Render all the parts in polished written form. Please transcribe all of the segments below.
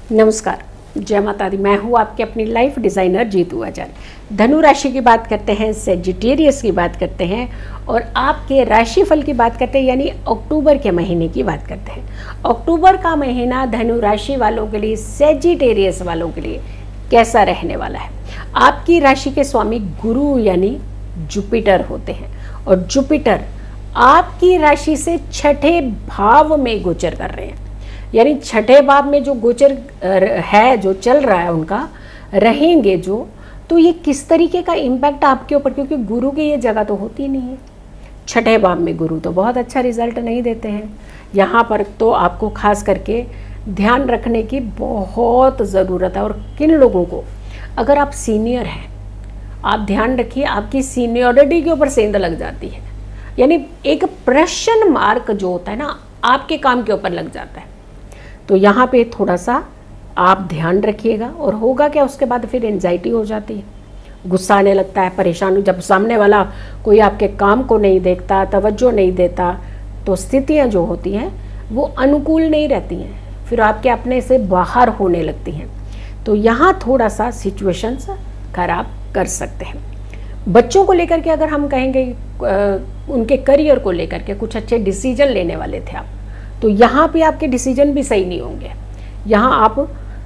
नमस्कार, जय माता दी। मैं हूँ आपके अपनी लाइफ डिज़ाइनर जीतू आचार्य। धनु राशि की बात करते हैं, सेजिटेरियस की बात करते हैं और आपके राशिफल की बात करते हैं, यानी अक्टूबर के महीने की बात करते हैं। अक्टूबर का महीना धनु राशि वालों के लिए, सेजिटेरियस वालों के लिए कैसा रहने वाला है। आपकी राशि के स्वामी गुरु यानी जुपिटर होते हैं और जुपिटर आपकी राशि से छठे भाव में गोचर कर रहे हैं, यानी छठे भाव में जो गोचर है, जो चल रहा है, उनका रहेंगे जो, तो ये किस तरीके का इम्पैक्ट आपके ऊपर, क्योंकि गुरु की ये जगह तो होती नहीं है। छठे भाव में गुरु तो बहुत अच्छा रिजल्ट नहीं देते हैं। यहाँ पर तो आपको खास करके ध्यान रखने की बहुत ज़रूरत है। और किन लोगों को, अगर आप सीनियर हैं, आप ध्यान रखिए, आपकी सीनियरिटी के ऊपर सेंध लग जाती है, यानी एक प्रश्न मार्क जो होता है ना, आपके काम के ऊपर लग जाता है। तो यहाँ पे थोड़ा सा आप ध्यान रखिएगा। और होगा क्या, उसके बाद फिर एंजाइटी हो जाती है, गुस्सा आने लगता है, परेशानी, जब सामने वाला कोई आपके काम को नहीं देखता, तवज्जो नहीं देता, तो स्थितियाँ जो होती हैं वो अनुकूल नहीं रहती हैं, फिर आपके अपने से बाहर होने लगती हैं। तो यहाँ थोड़ा सा सिचुएशंस खराब कर सकते हैं। बच्चों को लेकर के अगर हम कहेंगे, उनके करियर को लेकर के कुछ अच्छे डिसीजन लेने वाले थे आप, तो यहाँ पे आपके डिसीजन भी सही नहीं होंगे। यहाँ आप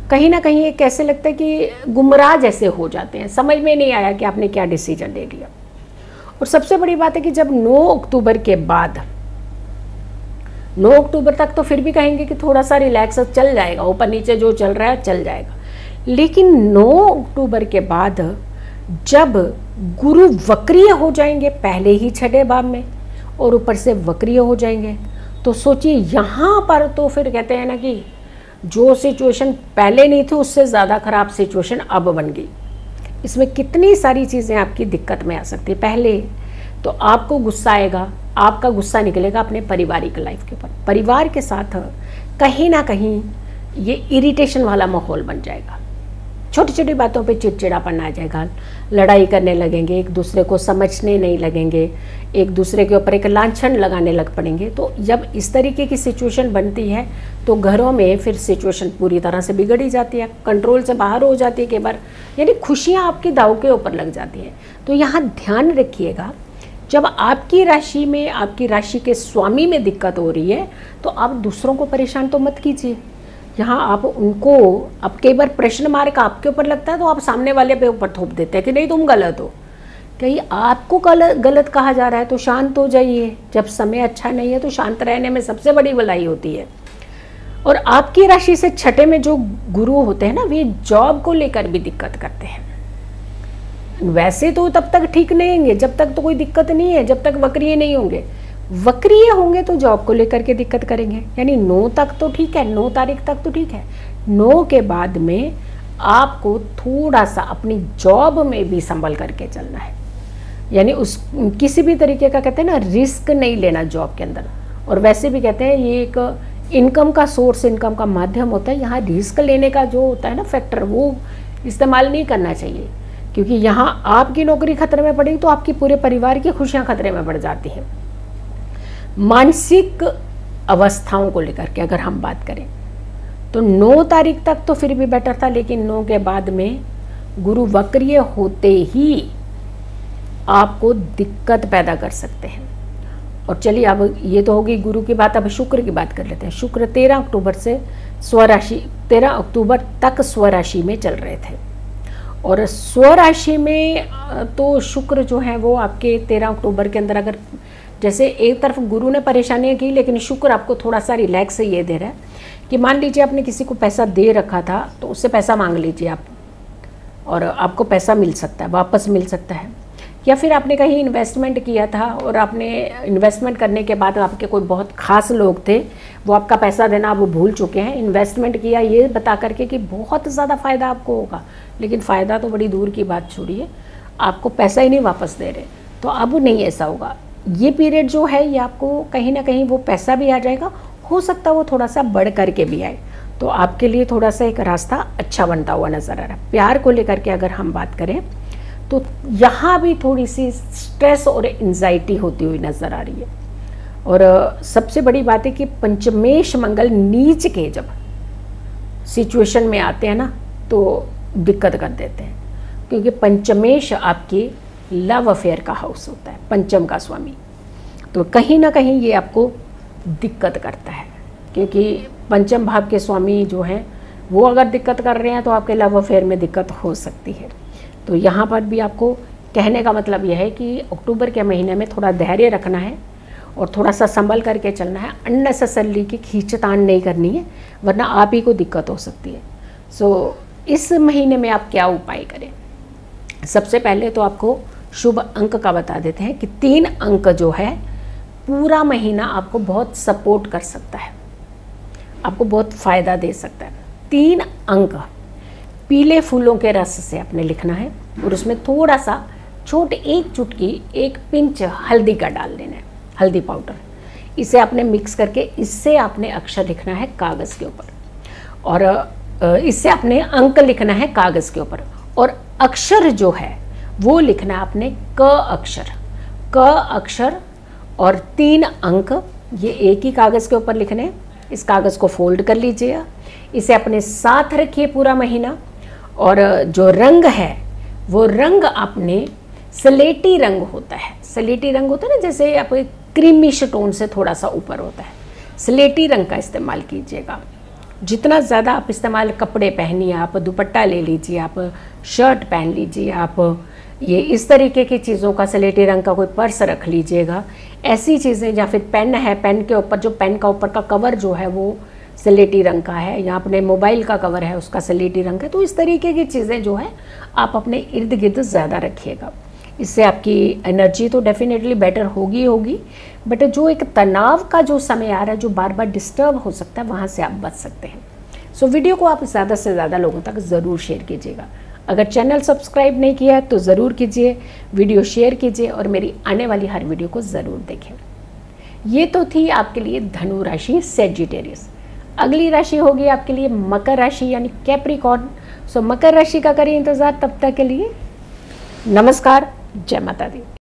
कहीं ना कहीं ये कैसे लगता है कि गुमराह जैसे हो जाते हैं, समझ में नहीं आया कि आपने क्या डिसीजन ले लिया। और सबसे बड़ी बात है कि जब 9 अक्टूबर के बाद, 9 अक्टूबर तक तो फिर भी कहेंगे कि थोड़ा सा रिलैक्स चल जाएगा, ऊपर नीचे जो चल रहा है चल जाएगा। लेकिन 9 अक्टूबर के बाद जब गुरु वक्रीय हो जाएंगे, पहले ही छठे भाव में और ऊपर से वक्रीय हो जाएंगे, तो सोचिए यहाँ पर तो फिर कहते हैं ना कि जो सिचुएशन पहले नहीं थी उससे ज़्यादा खराब सिचुएशन अब बन गई। इसमें कितनी सारी चीज़ें आपकी दिक्कत में आ सकती है। पहले तो आपको गुस्सा आएगा, आपका गुस्सा निकलेगा अपने पारिवारिक लाइफ के ऊपर, परिवार के साथ कहीं ना कहीं ये इरिटेशन वाला माहौल बन जाएगा, छोटी छोटी बातों पे चिड़चिड़ापन आ जाएगा, लड़ाई करने लगेंगे, एक दूसरे को समझने नहीं लगेंगे, एक दूसरे के ऊपर एक लांछन लगाने लग पड़ेंगे। तो जब इस तरीके की सिचुएशन बनती है तो घरों में फिर सिचुएशन पूरी तरह से बिगड़ ही जाती है, कंट्रोल से बाहर हो जाती है कई बार, यानी खुशियाँ आपके दाव के ऊपर लग जाती हैं। तो यहाँ ध्यान रखिएगा, जब आपकी राशि में, आपकी राशि के स्वामी में दिक्कत हो रही है तो आप दूसरों को परेशान तो मत कीजिए। यहाँ आप उनको, अब कई बार प्रश्न मार्क आपके ऊपर लगता है तो आप सामने वाले पे ऊपर थोप देते हैं कि नहीं तुम गलत हो। कहीं आपको गलत कहा जा रहा है तो शांत हो जाइए। जब समय अच्छा नहीं है तो शांत रहने में सबसे बड़ी भलाई होती है। और आपकी राशि से छठे में जो गुरु होते हैं ना, वे जॉब को लेकर भी दिक्कत करते हैं। वैसे तो तब तक ठीक नहीं होंगे जब तक तो कोई दिक्कत नहीं है, जब तक वक्रीय नहीं होंगे। वक्रीय होंगे तो जॉब को लेकर के दिक्कत करेंगे। यानी 9 तक तो ठीक है, 9 तारीख तक तो ठीक है, 9 के बाद में आपको थोड़ा सा अपनी जॉब में भी संभल करके चलना है। यानी उस किसी भी तरीके का कहते हैं ना, रिस्क नहीं लेना जॉब के अंदर। और वैसे भी कहते हैं ये एक इनकम का सोर्स, इनकम का माध्यम होता है। यहाँ रिस्क लेने का जो होता है ना फैक्टर, वो इस्तेमाल नहीं करना चाहिए, क्योंकि यहाँ आपकी नौकरी खतरे में पड़ेगी तो आपकी पूरे परिवार की खुशियाँ खतरे में पड़ जाती हैं। मानसिक अवस्थाओं को लेकर के अगर हम बात करें तो 9 तारीख तक तो फिर भी बेटर था, लेकिन 9 के बाद में गुरु वक्रीय होते ही आपको दिक्कत पैदा कर सकते हैं। और चलिए, अब ये तो होगी गुरु की बात, अब शुक्र की बात कर लेते हैं। शुक्र 13 अक्टूबर से स्वराशि, 13 अक्टूबर तक स्वराशि में चल रहे थे। और स्वराशि में तो शुक्र जो है वो आपके 13 अक्टूबर के अंदर, अगर जैसे एक तरफ गुरु ने परेशानियां की, लेकिन शुक्र आपको थोड़ा सा रिलैक्स ये दे रहा है कि मान लीजिए आपने किसी को पैसा दे रखा था तो उससे पैसा मांग लीजिए आप, और आपको पैसा मिल सकता है, वापस मिल सकता है। या फिर आपने कहीं इन्वेस्टमेंट किया था और आपने इन्वेस्टमेंट करने के बाद आपके कोई बहुत खास लोग थे, वो आपका पैसा देना वो भूल चुके हैं। इन्वेस्टमेंट किया ये बता करके कि बहुत ज़्यादा फ़ायदा आपको होगा, लेकिन फ़ायदा तो बड़ी दूर की बात छोड़िए, आपको पैसा ही नहीं वापस दे रहे। तो अब नहीं ऐसा होगा। ये पीरियड जो है ये आपको कहीं ना कहीं वो पैसा भी आ जाएगा, हो सकता है वो थोड़ा सा बढ़ करके भी आए, तो आपके लिए थोड़ा सा एक रास्ता अच्छा बनता हुआ नज़र आ रहा है। प्यार को लेकर के अगर हम बात करें तो यहाँ भी थोड़ी सी स्ट्रेस और एंजाइटी होती हुई नज़र आ रही है। और सबसे बड़ी बात है कि पंचमेश मंगल नीच के जब सिचुएशन में आते हैं ना तो दिक्कत कर देते हैं, क्योंकि पंचमेश आपके लव अफेयर का हाउस होता है, पंचम का स्वामी। तो कहीं ना कहीं ये आपको दिक्कत करता है, क्योंकि पंचम भाव के स्वामी जो हैं वो अगर दिक्कत कर रहे हैं तो आपके लव अफेयर में दिक्कत हो सकती है। तो यहाँ पर भी आपको कहने का मतलब यह है कि अक्टूबर के महीने में थोड़ा धैर्य रखना है और थोड़ा सा संभल करके चलना है। अननेसेसरली की खींचतान नहीं करनी है, वरना आप ही को दिक्कत हो सकती है। सो इस महीने में आप क्या उपाय करें? सबसे पहले तो आपको शुभ अंक का बता देते हैं कि 3 अंक जो है पूरा महीना आपको बहुत सपोर्ट कर सकता है, आपको बहुत फ़ायदा दे सकता है। 3 अंक पीले फूलों के रस से आपने लिखना है और उसमें थोड़ा सा छोटे 1 चुटकी 1 पिंच हल्दी का डाल देना है, हल्दी पाउडर। इसे आपने मिक्स करके इससे आपने अक्षर लिखना है कागज़ के ऊपर, और इससे आपने अंक लिखना है कागज़ के ऊपर, और अक्षर जो है वो लिखना है आपने क अक्षर और 3 अंक, ये एक ही कागज़ के ऊपर लिखने हैं। इस कागज़ को फोल्ड कर लीजिए, इसे अपने साथ रखिए पूरा महीना। और जो रंग है वो रंग आपने स्लेटी रंग होता है, स्लेटी रंग होता है ना, जैसे आप क्रीमिश टोन से थोड़ा सा ऊपर होता है, स्लेटी रंग का इस्तेमाल कीजिएगा। जितना ज़्यादा आप इस्तेमाल, कपड़े पहनिए, आप दुपट्टा ले लीजिए, आप शर्ट पहन लीजिए, आप ये इस तरीके की चीज़ों का, स्लेटी रंग का कोई पर्स रख लीजिएगा, ऐसी चीज़ें, या फिर पेन है, पेन के ऊपर जो पेन का ऊपर का कवर जो है वो स्लेटी रंग का है, या अपने मोबाइल का कवर है उसका स्लेटी रंग है। तो इस तरीके की चीज़ें जो है आप अपने इर्द गिर्द ज़्यादा रखिएगा। इससे आपकी एनर्जी तो डेफिनेटली बेटर होगी, बट जो एक तनाव का जो समय आ रहा है, जो बार बार डिस्टर्ब हो सकता है, वहाँ से आप बच सकते हैं। सो वीडियो को आप ज़्यादा से ज़्यादा लोगों तक ज़रूर शेयर कीजिएगा। अगर चैनल सब्सक्राइब नहीं किया है तो ज़रूर कीजिए, वीडियो शेयर कीजिए और मेरी आने वाली हर वीडियो को ज़रूर देखें। ये तो थी आपके लिए धनु राशि, सेजिटेरियस। अगली राशि होगी आपके लिए मकर राशि यानी कैप्रिकॉर्न। सो मकर राशि का करिए इंतज़ार। तब तक के लिए नमस्कार, जय माता दी।